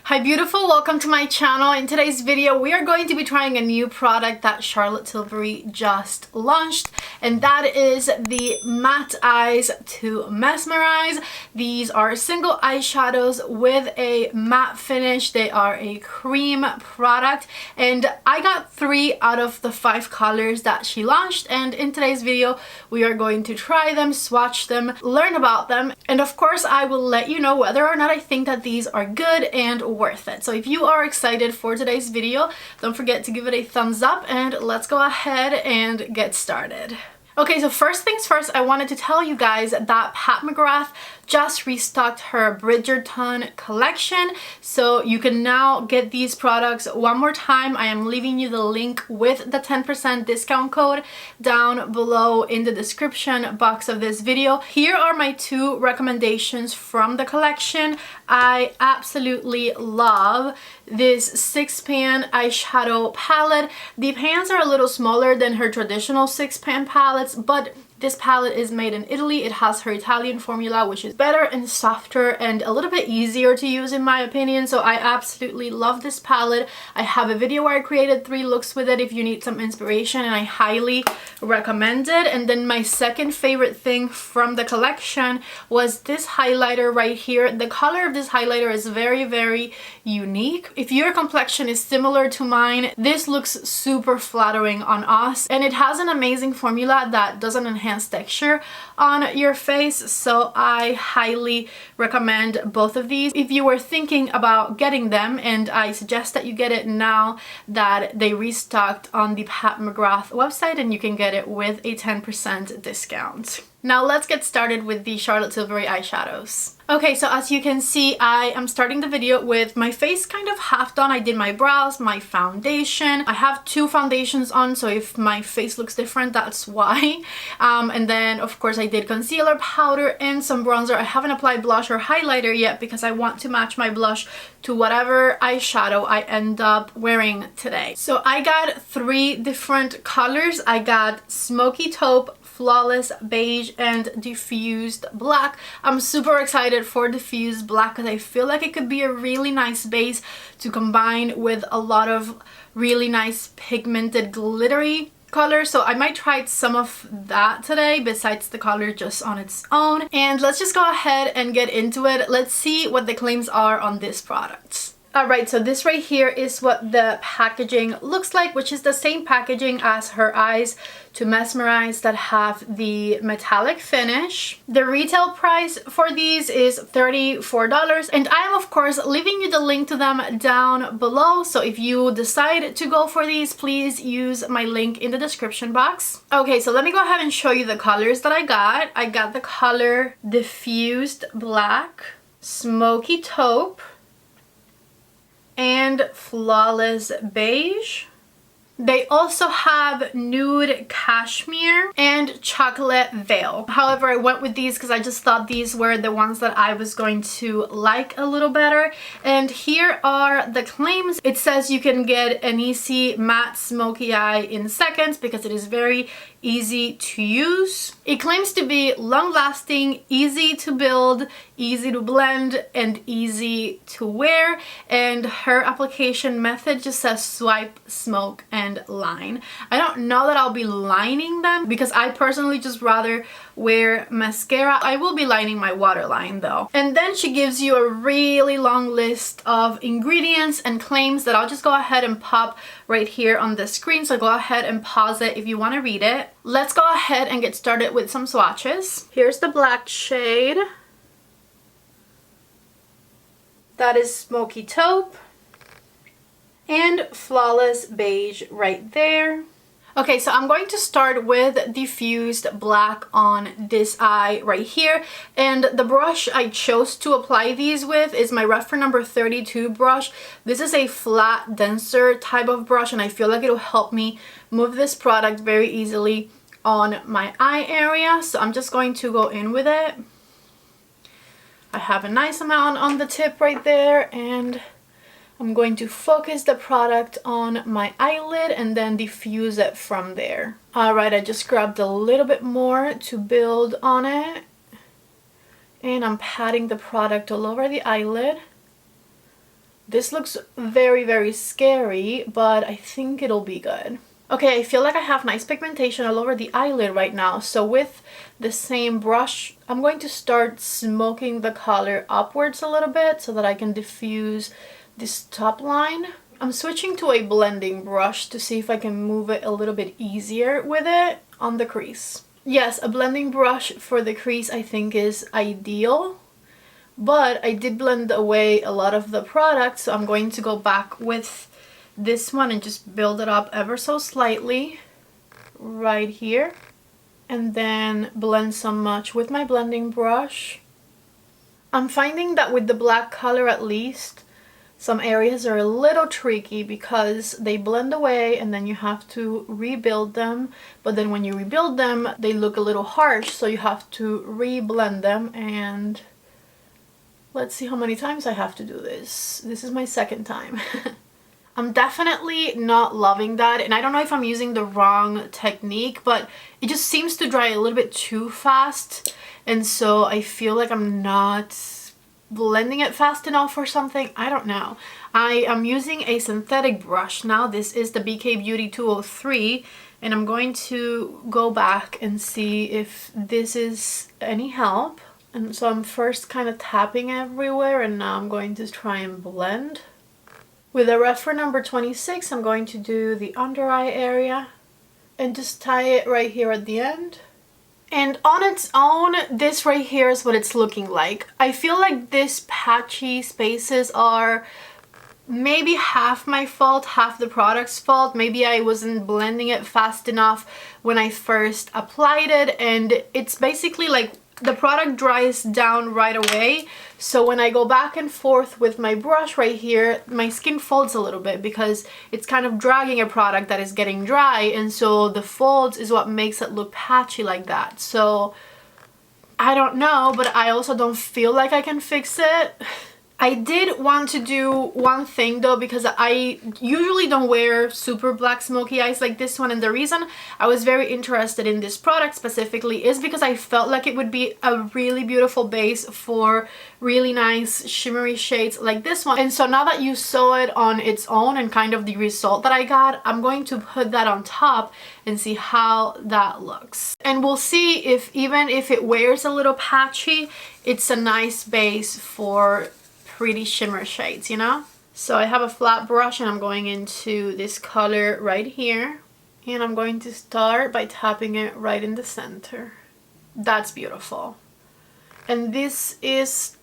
Hi beautiful, welcome to my channel. In today's video we are going to be trying a new product that Charlotte Tilbury just launched, and that is the Matte Eyes to Mesmerize. These are single eyeshadows with a matte finish. They are a cream product and I got 3 out of the 5 colors that she launched, and in today's video we are going to try them, swatch them, learn about them, and of course I will let you know whether or not I think that these are good and worth it. So if you are excited for today's video, don't forget to give it a thumbs up and let's go ahead and get started. Okay, so first things first, I wanted to tell you guys that Pat McGrath just restocked her Bridgerton collection, so you can now get these products one more time. I am leaving you the link with the 10% discount code down below in the description box of this video. Here are my 2 recommendations from the collection. I absolutely love this 6-pan eyeshadow palette. The pans are a little smaller than her traditional 6-pan palettes, but this palette is made in Italy. It has her Italian formula, which is better and softer and a little bit easier to use in my opinion. So I absolutely love this palette. I have a video where I created 3 looks with it if you need some inspiration, and I highly recommend it. And then my second favorite thing from the collection was this highlighter right here. The color of this highlighter is very, very unique. If your complexion is similar to mine, this looks super flattering on us, and it has an amazing formula that doesn't enhance texture on your face, so I highly recommend both of these if you were thinking about getting them, and I suggest that you get it now that they restocked on the Pat McGrath website and you can get it with a 10% discount. Now let's get started with the Charlotte Tilbury eyeshadows. Okay, so as you can see, I am starting the video with my face kind of half done. I did my brows, my foundation. I have 2 foundations on, so if my face looks different, that's why. And then, of course, I did concealer, powder, and some bronzer. I haven't applied blush or highlighter yet because I want to match my blush to whatever eyeshadow I end up wearing today. So I got 3 different colors. I got Smoky Taupe, Flawless Beige, and Diffused Black. I'm super excited for Diffused Black because I feel like it could be a really nice base to combine with a lot of really nice pigmented glittery colors. So I might try some of that today besides the color just on its own. And let's just go ahead and get into it. Let's see what the claims are on this product. Alright, so this right here is what the packaging looks like, which is the same packaging as her Eyes to Mesmerize that have the metallic finish. The retail price for these is $34, and I am of course leaving you the link to them down below, so if you decide to go for these, please use my link in the description box. Okay, so let me go ahead and show you the colors that I got. I got the color Diffused Black, Smoky Taupe, and Flawless Beige. They also have Nude Cashmere and Chocolate Veil. However, I went with these because I just thought these were the ones that I was going to like a little better. And here are the claims. It says you can get an easy matte smoky eye in seconds because it is very easy to use. It claims to be long-lasting, easy to build, easy to blend, and easy to wear. And her application method just says swipe, smoke, and line. I don't know that I'll be lining them because I personally just rather wear mascara. I will be lining my waterline though. And then she gives you a really long list of ingredients and claims that I'll just go ahead and pop right here on the screen, so go ahead and pause it if you want to read it. Let's go ahead and get started with some swatches. Here's the black shade. That is Smoky Taupe. And Flawless Beige right there. Okay, so I'm going to start with Diffused Black on this eye right here, and the brush I chose to apply these with is my Reference number 32 brush. This is a flat, denser type of brush, and I feel like it'll help me move this product very easily on my eye area. So I'm just going to go in with it. I have a nice amount on the tip right there, and I'm going to focus the product on my eyelid and then diffuse it from there. Alright, I just grabbed a little bit more to build on it. And I'm patting the product all over the eyelid. This looks very, very scary, but I think it'll be good. Okay, I feel like I have nice pigmentation all over the eyelid right now. So with the same brush, I'm going to start smoking the color upwards a little bit so that I can diffuse this top line. I'm switching to a blending brush to see if I can move it a little bit easier with it on the crease. Yes, a blending brush for the crease I think is ideal, but I did blend away a lot of the product, so I'm going to go back with this one and just build it up ever so slightly right here, and then blend some much with my blending brush. I'm finding that with the black color at least, some areas are a little tricky because they blend away and then you have to rebuild them, but then when you rebuild them they look a little harsh, so you have to re-blend them. And let's see how many times I have to do this. This is my second time. I'm definitely not loving that, and I don't know if I'm using the wrong technique, but it just seems to dry a little bit too fast, and so I feel like I'm not blending it fast enough or something. I don't know. I am using a synthetic brush now. This is the BK Beauty 203, and I'm going to go back and see if this is any help. And so I'm first kind of tapping everywhere, and now I'm going to try and blend. With a reference number 26, I'm going to do the under eye area and just tie it right here at the end. And on its own, this right here is what it's looking like. I feel like these patchy spaces are maybe half my fault, half the product's fault. Maybe I wasn't blending it fast enough when I first applied it, and it's basically like the product dries down right away, so when I go back and forth with my brush right here, my skin folds a little bit because it's kind of dragging a product that is getting dry, and so the folds is what makes it look patchy like that. So I don't know, but I also don't feel like I can fix it. I did want to do one thing though, because I usually don't wear super black smoky eyes like this one, and the reason I was very interested in this product specifically is because I felt like it would be a really beautiful base for really nice shimmery shades like this one. And so now that you saw it on its own and kind of the result that I got, I'm going to put that on top and see how that looks. And we'll see if even if it wears a little patchy, it's a nice base for pretty shimmer shades, you know? So I have a flat brush and I'm going into this color right here, and I'm going to start by tapping it right in the center. That's beautiful. And this is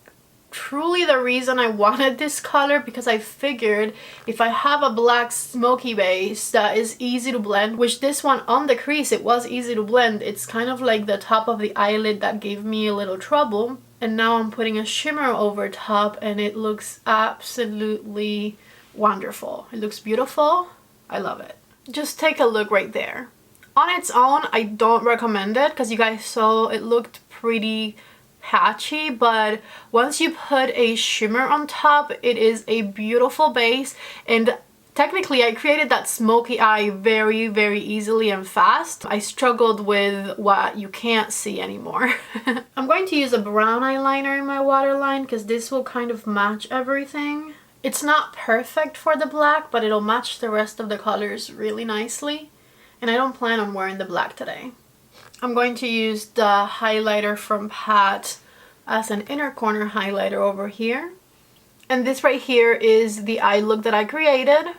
truly the reason I wanted this color, because I figured if I have a black smoky base that is easy to blend, which this one on the crease, it was easy to blend. It's kind of like the top of the eyelid that gave me a little trouble. And now I'm putting a shimmer over top and it looks absolutely wonderful. It looks beautiful. I love it. Just take a look right there. On its own, I don't recommend it because you guys saw it looked pretty patchy, but once you put a shimmer on top, it is a beautiful base. And technically, I created that smoky eye very, very easily and fast. I struggled with what you can't see anymore. I'm going to use a brown eyeliner in my waterline because this will kind of match everything. It's not perfect for the black, but it'll match the rest of the colors really nicely. And I don't plan on wearing the black today. I'm going to use the highlighter from Pat as an inner corner highlighter over here. And this right here is the eye look that I created.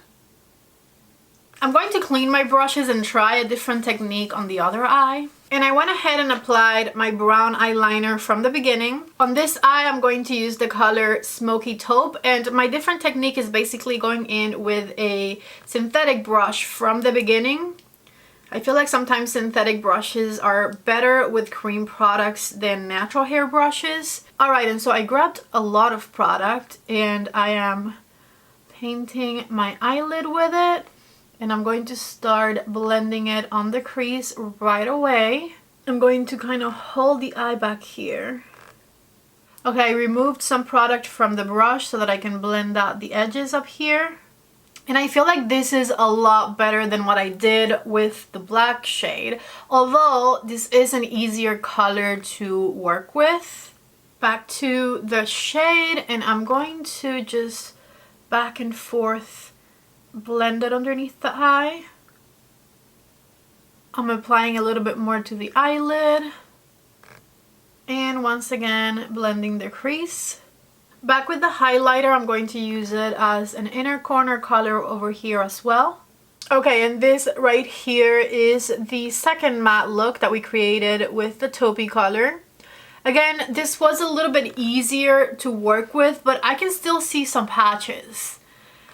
I'm going to clean my brushes and try a different technique on the other eye. And I went ahead and applied my brown eyeliner from the beginning. On this eye, I'm going to use the color Smoky Taupe. And my different technique is basically going in with a synthetic brush from the beginning. I feel like sometimes synthetic brushes are better with cream products than natural hair brushes. Alright, and so I grabbed a lot of product and I am painting my eyelid with it. And I'm going to start blending it on the crease right away. I'm going to kind of hold the eye back here. Okay, I removed some product from the brush so that I can blend out the edges up here. And I feel like this is a lot better than what I did with the black shade. Although this is an easier color to work with. Back to the shade, and I'm going to just back and forth blend it underneath the eye. I'm applying a little bit more to the eyelid. And once again, blending the crease. Back with the highlighter, I'm going to use it as an inner corner color over here as well. Okay, and this right here is the second matte look that we created with the taupey color. Again, this was a little bit easier to work with, but I can still see some patches.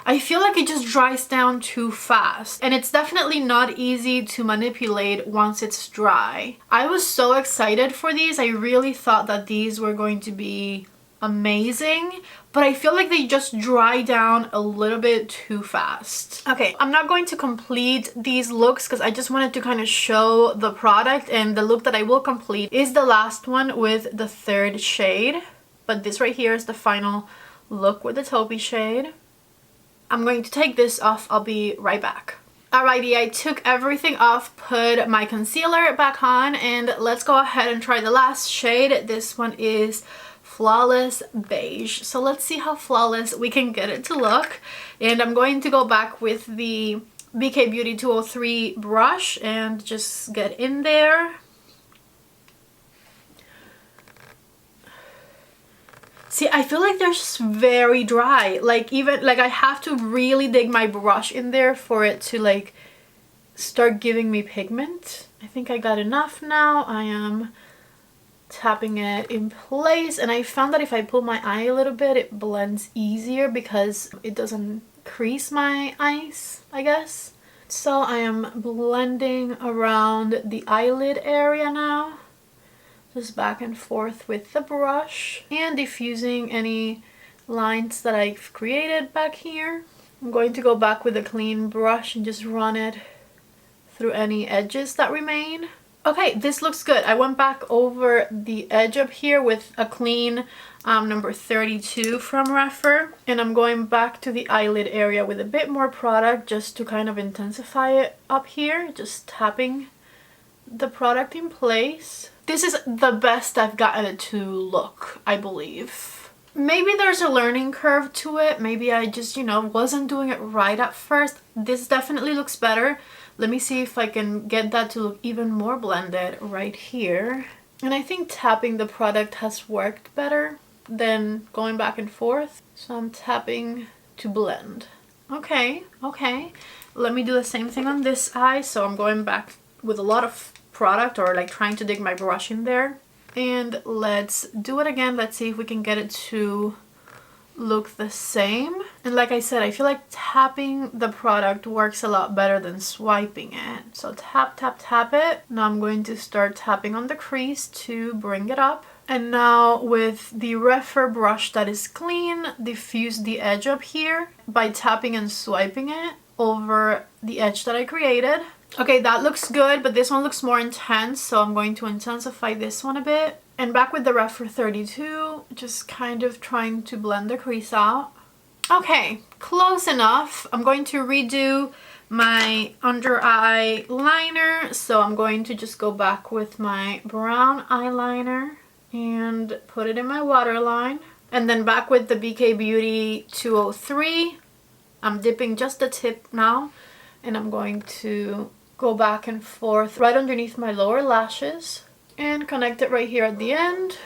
I feel like it just dries down too fast, and it's definitely not easy to manipulate once it's dry. I was so excited for these. I really thought that these were going to be amazing, but I feel like they just dry down a little bit too fast. Okay, I'm not going to complete these looks because I just wanted to kind of show the product, and the look that I will complete is the last one with the third shade. But this right here is the final look with the taupey shade. I'm going to take this off. I'll be right back. Alrighty, I took everything off, put my concealer back on, and let's go ahead and try the last shade. This one is Flawless Beige. So let's see how flawless we can get it to look. And I'm going to go back with the BK Beauty 203 brush and just get in there. See, I feel like they're just very dry. Like, even like I have to really dig my brush in there for it to like start giving me pigment. I think I got enough now. I am tapping it in place, and I found that if I pull my eye a little bit, it blends easier because it doesn't crease my eyes, I guess. So I am blending around the eyelid area now. Just back and forth with the brush and diffusing any lines that I've created back here. I'm going to go back with a clean brush and just run it through any edges that remain. Okay, this looks good. I went back over the edge up here with a clean number 32 from Refer, and I'm going back to the eyelid area with a bit more product just to kind of intensify it up here, just tapping the product in place. This is the best I've gotten it to look, I believe. Maybe there's a learning curve to it. Maybe I just, wasn't doing it right at first. This definitely looks better. Let me see if I can get that to look even more blended right here. And I think tapping the product has worked better than going back and forth. So I'm tapping to blend. Okay. Let me do the same thing on this eye. So I'm going back with a lot of product, or like trying to dig my brush in there, and let's do it again. Let's see if we can get it to look the same. And like I said, I feel like tapping the product works a lot better than swiping it. So tap it. Now I'm going to start tapping on the crease to bring it up, and now with the Refer brush that is clean, diffuse the edge up here by tapping and swiping it over the edge that I created. Okay, that looks good, but this one looks more intense, so I'm going to intensify this one a bit. And back with the Refer 32, just kind of trying to blend the crease out. Okay, close enough. I'm going to redo my under eye liner, so I'm going to just go back with my brown eyeliner and put it in my waterline. And then back with the BK Beauty 203, I'm dipping just the tip now, and I'm going to go back and forth right underneath my lower lashes and connect it right here at the end.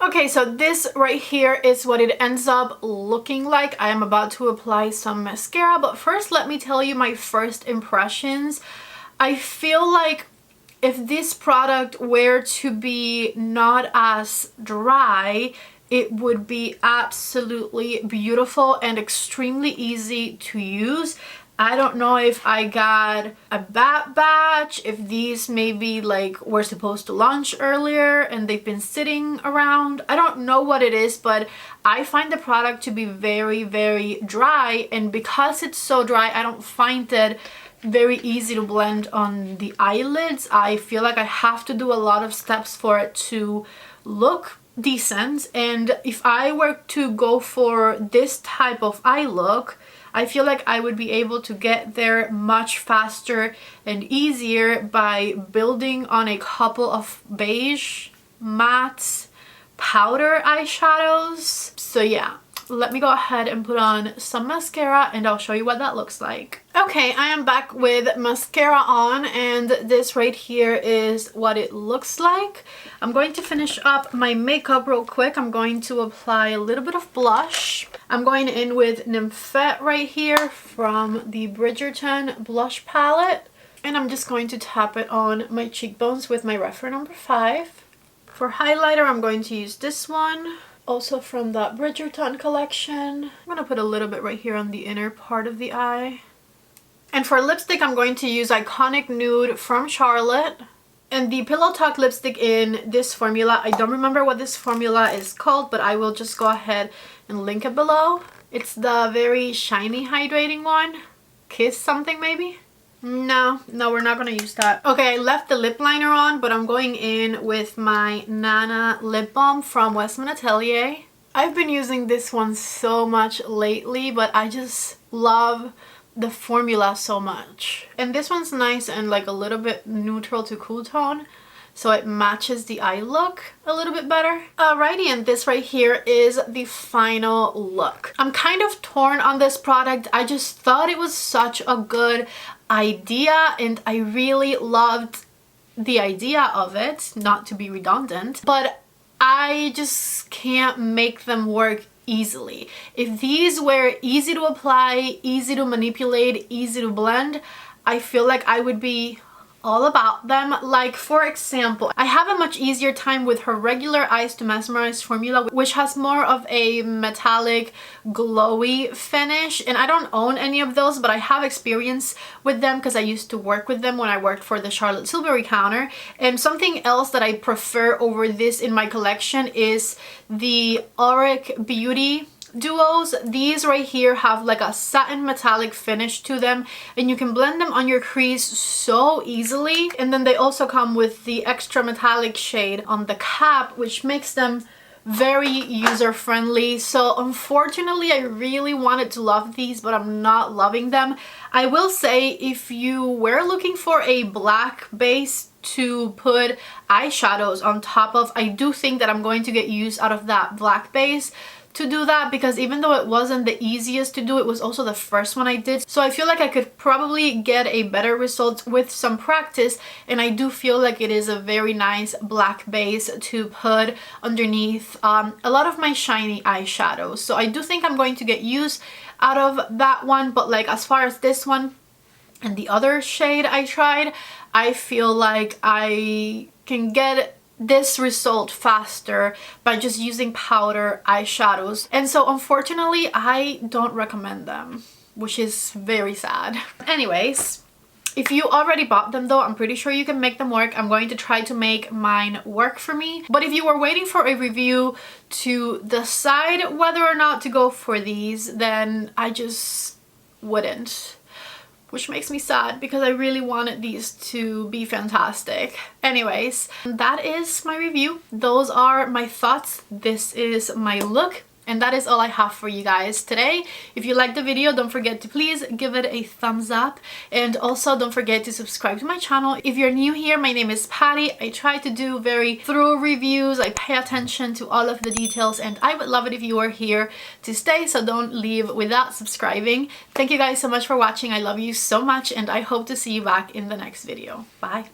Okay, so this right here is what it ends up looking like. I am about to apply some mascara, but first let me tell you my first impressions. I feel like if this product were to be not as dry, it would be absolutely beautiful and extremely easy to use. I don't know if I got a bad batch, if these maybe like were supposed to launch earlier and they've been sitting around. I don't know what it is, but I find the product to be very, very dry, and because it's so dry, I don't find it very easy to blend on the eyelids. I feel like I have to do a lot of steps for it to look decent, and if I were to go for this type of eye look, I feel like I would be able to get there much faster and easier by building on a couple of beige, matte, powder eyeshadows. So yeah, let me go ahead and put on some mascara and I'll show you what that looks like. Okay, I am back with mascara on, and this right here is what it looks like. I'm going to finish up my makeup real quick. I'm going to apply a little bit of blush. I'm going in with Nymphette right here from the Bridgerton blush palette. And I'm just going to tap it on my cheekbones with my reference number 5. For highlighter, I'm going to use this one. Also from the Bridgerton collection. I'm going to put a little bit right here on the inner part of the eye. And for lipstick, I'm going to use Iconic Nude from Charlotte. And the Pillow Talk lipstick in this formula. I don't remember what this formula is called, but I will just go ahead and link it below. It's the very shiny hydrating one. Kiss something maybe? No, we're not gonna use that. Okay, I left the lip liner on, but I'm going in with my Nana lip balm from Westman Atelier. I've been using this one so much lately, but I just love the formula so much. And this one's nice and like a little bit neutral to cool tone, so it matches the eye look a little bit better. Alrighty, and this right here is the final look. I'm kind of torn on this product. I just thought it was such a good idea and I really loved the idea of it, not to be redundant, but I just can't make them work easily. If these were easy to apply, easy to manipulate, easy to blend, I feel like I would be all about them. Like, for example, I have a much easier time with her regular Eyes to Mesmerize formula, which has more of a metallic glowy finish, and I don't own any of those, but I have experience with them because I used to work with them when I worked for the Charlotte Tilbury counter. And something else that I prefer over this in my collection is the Auric Beauty duos. These right here have like a satin metallic finish to them, and you can blend them on your crease so easily. And then they also come with the extra metallic shade on the cap, which makes them very user-friendly. So unfortunately, I really wanted to love these, but I'm not loving them. I will say, if you were looking for a black base to put eyeshadows on top of, I do think that I'm going to get use out of that black base to do that, because even though it wasn't the easiest to do, it was also the first one I did. So I feel like I could probably get a better result with some practice, and I do feel like it is a very nice black base to put underneath a lot of my shiny eyeshadows. So I do think I'm going to get use out of that one, but like as far as this one and the other shade I tried, I feel like I can get this result faster by just using powder eyeshadows. And so unfortunately, I don't recommend them, which is very sad. Anyways, if you already bought them though, I'm pretty sure you can make them work. I'm going to try to make mine work for me. But if you were waiting for a review to decide whether or not to go for these, then I just wouldn't. Which makes me sad because I really wanted these to be fantastic. Anyways, that is my review. Those are my thoughts. This is my look. And that is all I have for you guys today. If you liked the video, don't forget to please give it a thumbs up. And also don't forget to subscribe to my channel. If you're new here, my name is Patty. I try to do very thorough reviews. I pay attention to all of the details, and I would love it if you are here to stay, so don't leave without subscribing. Thank you guys so much for watching. I love you so much, and I hope to see you back in the next video. Bye.